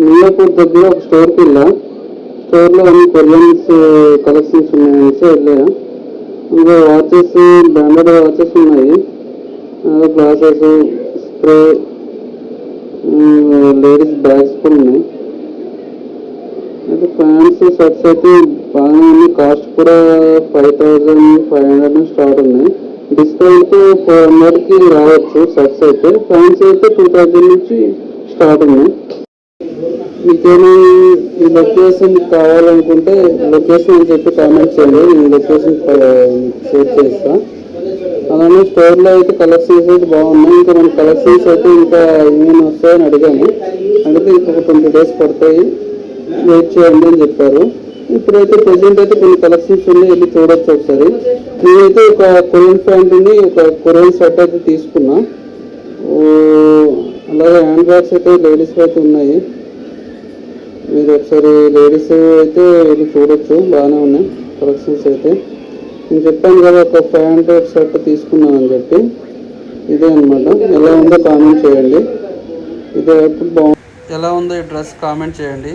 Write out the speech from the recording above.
మియాపూర్ దగ్గర ఒక స్టోర్కి వెళ్ళా. స్టోర్లో అన్ని కొరియన్స్ కలెక్షన్స్ ఉన్నాయనేసి వెళ్ళా. ఇంకా వాచెస్, బ్రాండెడ్ వాచెస్ ఉన్నాయి, గ్లాసెస్, స్ప్రే, లేడీస్ బ్యాగ్స్ కూడా ఉన్నాయి. అయితే ప్యాంట్స్, షర్ట్స్ అయితే బాగానే ఉన్నాయి. కాస్ట్ కూడా 5500 స్టార్ట్ ఉన్నాయి. డిస్కౌంట్ 400కి రావచ్చు. షర్ట్స్ అయితే, ప్యాంట్స్ అయితే 2000 నుంచి స్టార్ట్ ఉన్నాయి. మీకేమీ ఈ లొకేషన్ కావాలనుకుంటే లొకేషన్ అని చెప్పి కామెంట్ చేయండి, నేను లొకేషన్ షేర్ చేస్తాను. అలానే స్టోర్లో అయితే కలెక్షన్స్ అయితే బాగున్నాయి. ఇంకా మన కలెక్షన్స్ అయితే ఇంకా ఏమేమి వస్తాయని అడిగాము. అడిగితే ఇంకొక 20 days పడతాయి, వెయిట్ చేయండి అని చెప్పారు. ఇప్పుడైతే ప్రెసెంట్ అయితే కొన్ని కలెక్షన్స్ ఉన్నాయి, వెళ్ళి చూడొచ్చు ఒకసారి. నేనైతే ఒక కొరియన్ ప్యాంట్ ఉంది, ఒక కొరియన్ షర్ట్ అయితే తీసుకున్నా. అలాగే హ్యాండ్ బ్యాగ్స్ అయితే లేడీస్ అయితే ఉన్నాయి. మీరు ఒకసారి లేడీస్ అయితే వెళ్ళి చూడొచ్చు, బాగానే ఉన్నాయి కలెక్షన్స్ అయితే. నేను చెప్పాను కదా ఒక ప్యాంట్, ఒక షర్ట్ తీసుకున్నాను అని చెప్పి. ఇదే అనమాట. ఎలా ఉందో కామెంట్ చేయండి. ఇదే ఎప్పుడు బాగుంది, ఎలా ఉందో ఈ డ్రెస్ కామెంట్ చేయండి.